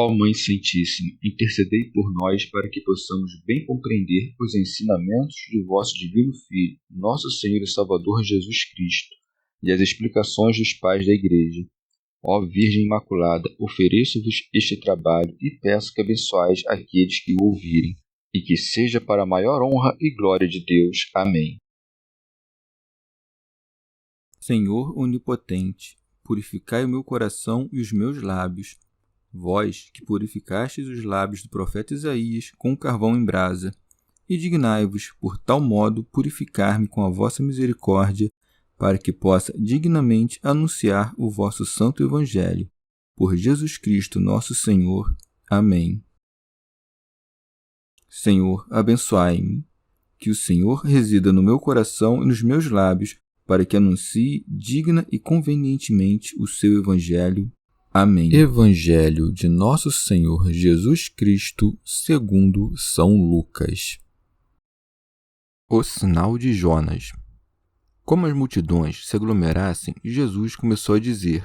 Ó Mãe Santíssima, intercedei por nós para que possamos bem compreender os ensinamentos de vosso Divino Filho, nosso Senhor e Salvador Jesus Cristo, e as explicações dos pais da Igreja. Ó Virgem Imaculada, ofereço-vos este trabalho e peço que abençoais aqueles que o ouvirem, e que seja para a maior honra e glória de Deus. Amém. Senhor onipotente, purificai o meu coração e os meus lábios. Vós, que purificastes os lábios do profeta Isaías com carvão em brasa, e dignai-vos, por tal modo, purificar-me com a vossa misericórdia, para que possa dignamente anunciar o vosso santo Evangelho. Por Jesus Cristo nosso Senhor. Amém. Senhor, abençoai-me. Que o Senhor resida no meu coração e nos meus lábios, para que anuncie digna e convenientemente o seu Evangelho. Amém. Evangelho de Nosso Senhor Jesus Cristo, segundo São Lucas. O sinal de Jonas. Como as multidões se aglomerassem, Jesus começou a dizer: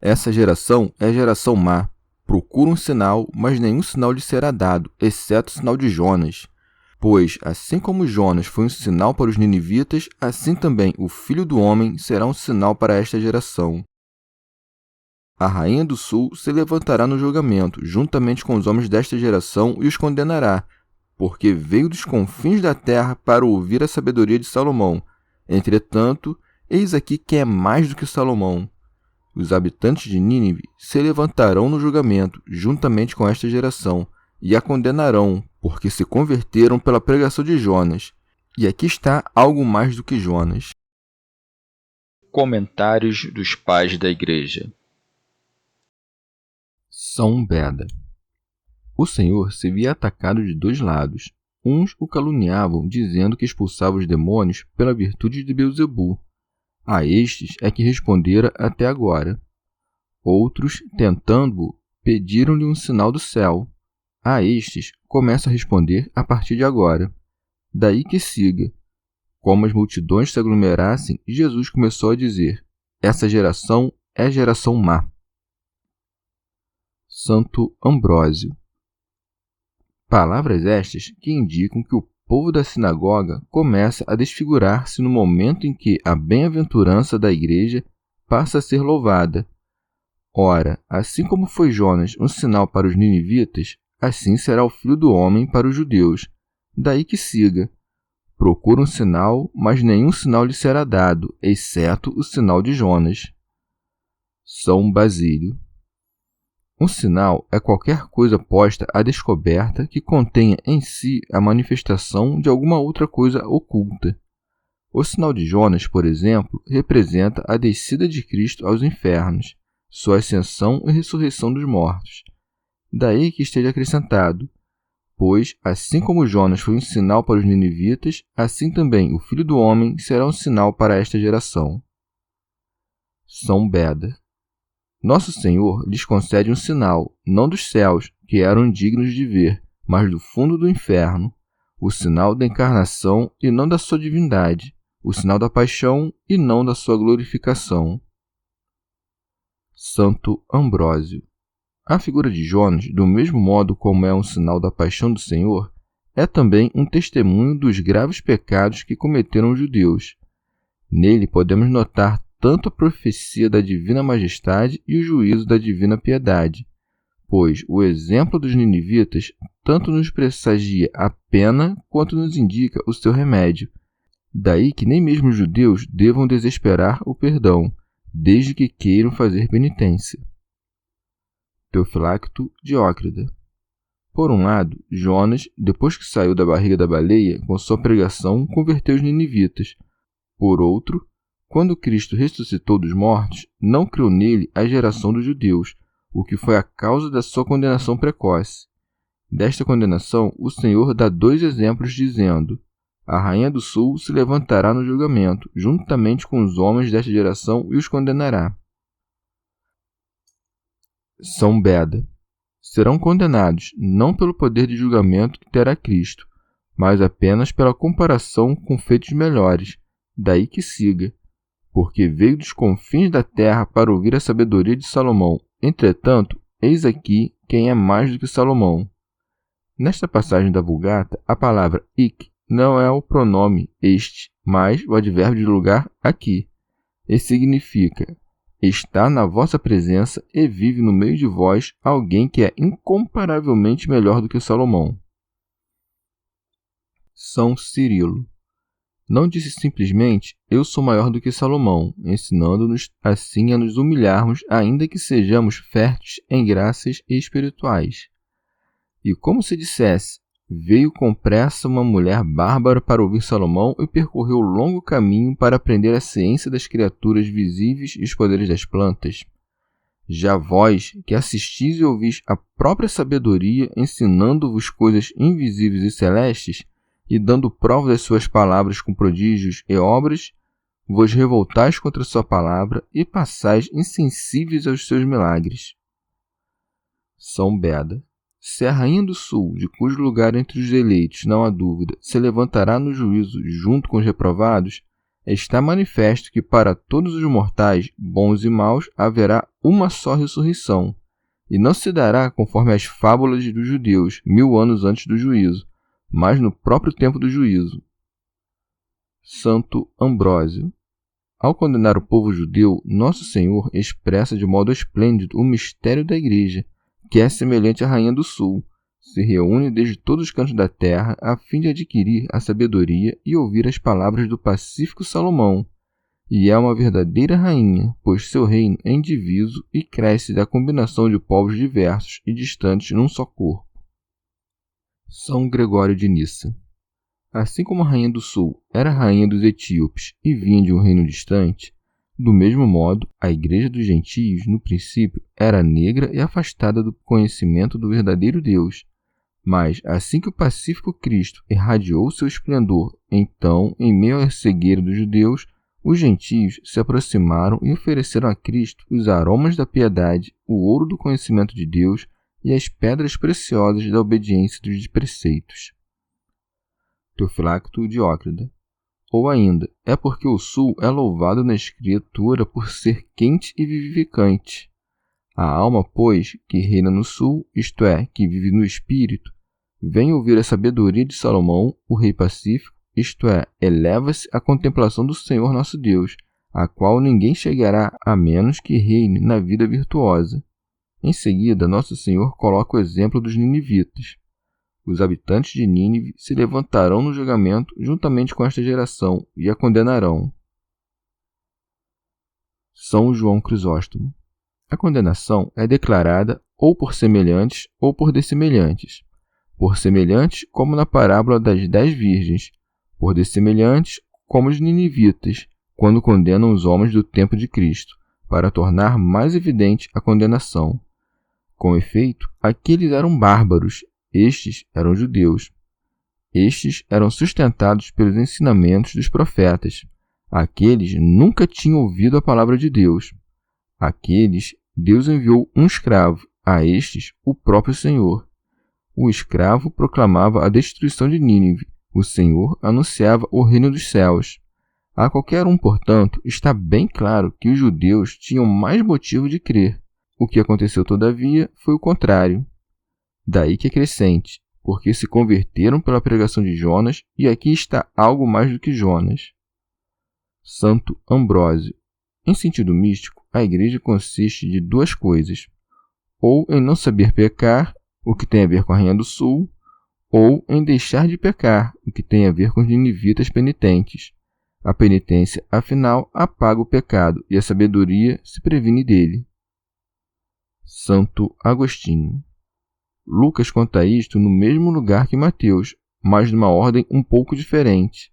Essa geração é geração má. Procura um sinal, mas nenhum sinal lhe será dado, exceto o sinal de Jonas. Pois, assim como Jonas foi um sinal para os ninivitas, assim também o Filho do Homem será um sinal para esta geração. A rainha do sul se levantará no julgamento, juntamente com os homens desta geração, e os condenará, porque veio dos confins da terra para ouvir a sabedoria de Salomão. Entretanto, eis aqui quem é mais do que Salomão. Os habitantes de Nínive se levantarão no julgamento, juntamente com esta geração, e a condenarão, porque se converteram pela pregação de Jonas. E aqui está algo mais do que Jonas. Comentários dos Pais da Igreja. São Beda. O Senhor se via atacado de dois lados. Uns o caluniavam, dizendo que expulsava os demônios pela virtude de Beelzebu. A estes é que respondera até agora. Outros, tentando-o, pediram-lhe um sinal do céu. A estes começa a responder a partir de agora. Daí que siga. Como as multidões se aglomerassem, Jesus começou a dizer: Essa geração é geração má. Santo Ambrósio. Palavras estas que indicam que o povo da sinagoga começa a desfigurar-se no momento em que a bem-aventurança da Igreja passa a ser louvada. Ora, assim como foi Jonas um sinal para os ninivitas, assim será o Filho do Homem para os judeus. Daí que siga. Procura um sinal, mas nenhum sinal lhe será dado, exceto o sinal de Jonas. São Basílio. Um sinal é qualquer coisa posta à descoberta que contenha em si a manifestação de alguma outra coisa oculta. O sinal de Jonas, por exemplo, representa a descida de Cristo aos infernos, sua ascensão e ressurreição dos mortos. Daí que esteja acrescentado: Pois, assim como Jonas foi um sinal para os ninivitas, assim também o Filho do Homem será um sinal para esta geração. São Beda. Nosso Senhor lhes concede um sinal, não dos céus, que eram dignos de ver, mas do fundo do inferno, o sinal da encarnação e não da sua divindade, o sinal da paixão e não da sua glorificação. Santo Ambrósio. A figura de Jonas, do mesmo modo como é um sinal da paixão do Senhor, é também um testemunho dos graves pecados que cometeram os judeus. Nele podemos notar tanto a profecia da divina majestade e o juízo da divina piedade, pois o exemplo dos ninivitas tanto nos pressagia a pena quanto nos indica o seu remédio. Daí que nem mesmo os judeus devam desesperar o perdão, desde que queiram fazer penitência. Teofilacto Diócrida. Por um lado, Jonas, depois que saiu da barriga da baleia, com sua pregação, converteu os ninivitas. Por outro, quando Cristo ressuscitou dos mortos, não criou nele a geração dos judeus, o que foi a causa da sua condenação precoce. Desta condenação, o Senhor dá dois exemplos, dizendo: A rainha do sul se levantará no julgamento, juntamente com os homens desta geração, e os condenará. São Beda. Serão condenados, não pelo poder de julgamento que terá Cristo, mas apenas pela comparação com feitos melhores. Daí que siga. Porque veio dos confins da terra para ouvir a sabedoria de Salomão. Entretanto, eis aqui quem é mais do que Salomão. Nesta passagem da Vulgata, a palavra ik não é o pronome este, mas o advérbio de lugar aqui. E significa: está na vossa presença e vive no meio de vós alguém que é incomparavelmente melhor do que Salomão. São Cirilo não disse simplesmente, eu sou maior do que Salomão, ensinando-nos assim a nos humilharmos, ainda que sejamos férteis em graças espirituais. E como se dissesse, veio com pressa uma mulher bárbara para ouvir Salomão e percorreu longo caminho para aprender a ciência das criaturas visíveis e os poderes das plantas. Já vós, que assistis e ouvis a própria sabedoria, ensinando-vos coisas invisíveis e celestes, e dando prova das suas palavras com prodígios e obras, vos revoltais contra sua palavra e passais insensíveis aos seus milagres. São Beda. Se a rainha do sul, de cujo lugar entre os eleitos não há dúvida, se levantará no juízo junto com os reprovados, está manifesto que para todos os mortais, bons e maus, haverá uma só ressurreição, e não se dará conforme as fábulas dos judeus, 1000 anos antes do juízo, mas no próprio tempo do juízo. Santo Ambrósio. Ao condenar o povo judeu, Nosso Senhor expressa de modo esplêndido o mistério da Igreja, que é semelhante à Rainha do Sul, se reúne desde todos os cantos da terra a fim de adquirir a sabedoria e ouvir as palavras do pacífico Salomão, e é uma verdadeira rainha, pois seu reino é indiviso e cresce da combinação de povos diversos e distantes num só corpo. São Gregório de Nissa. Assim como a rainha do sul era rainha dos etíopes e vinha de um reino distante, do mesmo modo, a igreja dos gentios, no princípio, era negra e afastada do conhecimento do verdadeiro Deus. Mas, assim que o pacífico Cristo irradiou seu esplendor, então, em meio à cegueira dos judeus, os gentios se aproximaram e ofereceram a Cristo os aromas da piedade, o ouro do conhecimento de Deus e as pedras preciosas da obediência dos preceitos. Teofilacto Diócrida. Ou ainda, é porque o sul é louvado na Escritura por ser quente e vivificante. A alma, pois, que reina no sul, isto é, que vive no espírito, vem ouvir a sabedoria de Salomão, o rei pacífico, isto é, eleva-se à contemplação do Senhor nosso Deus, a qual ninguém chegará a menos que reine na vida virtuosa. Em seguida, Nosso Senhor coloca o exemplo dos ninivitas. Os habitantes de Nínive se levantarão no julgamento juntamente com esta geração e a condenarão. São João Crisóstomo. A condenação é declarada ou por semelhantes ou por dessemelhantes. Por semelhantes, como na parábola das 10 virgens. Por dessemelhantes, como os ninivitas, quando condenam os homens do tempo de Cristo, para tornar mais evidente a condenação. Com efeito, aqueles eram bárbaros, estes eram judeus. Estes eram sustentados pelos ensinamentos dos profetas. Aqueles nunca tinham ouvido a palavra de Deus. Aqueles, Deus enviou um escravo, a estes, o próprio Senhor. O escravo proclamava a destruição de Nínive, o Senhor anunciava o reino dos céus. A qualquer um, portanto, está bem claro que os judeus tinham mais motivo de crer. O que aconteceu, todavia, foi o contrário. Daí que é crescente, porque se converteram pela pregação de Jonas, e aqui está algo mais do que Jonas. Santo Ambrósio. Em sentido místico, a igreja consiste de duas coisas, ou em não saber pecar, o que tem a ver com a Rainha do Sul, ou em deixar de pecar, o que tem a ver com os ninivitas penitentes. A penitência, afinal, apaga o pecado, e a sabedoria se previne dele. Santo Agostinho. Lucas conta isto no mesmo lugar que Mateus, mas numa ordem um pouco diferente.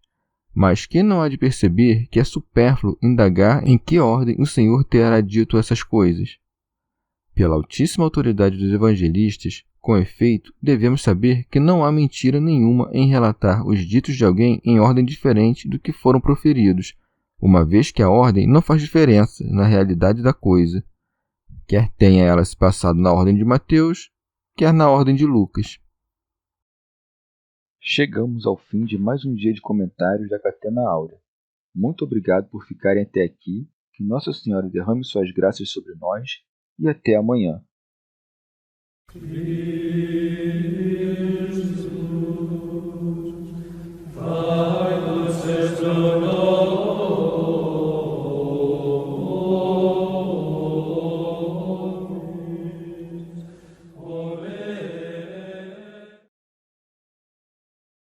Mas quem não há de perceber que é supérfluo indagar em que ordem o Senhor terá dito essas coisas? Pela altíssima autoridade dos evangelistas, com efeito, devemos saber que não há mentira nenhuma em relatar os ditos de alguém em ordem diferente do que foram proferidos, uma vez que a ordem não faz diferença na realidade da coisa, quer tenha ela se passado na ordem de Mateus, quer na ordem de Lucas. Chegamos ao fim de mais um dia de comentários da Catena Áurea. Muito obrigado por ficarem até aqui, que Nossa Senhora derrame suas graças sobre nós e até amanhã. Amen.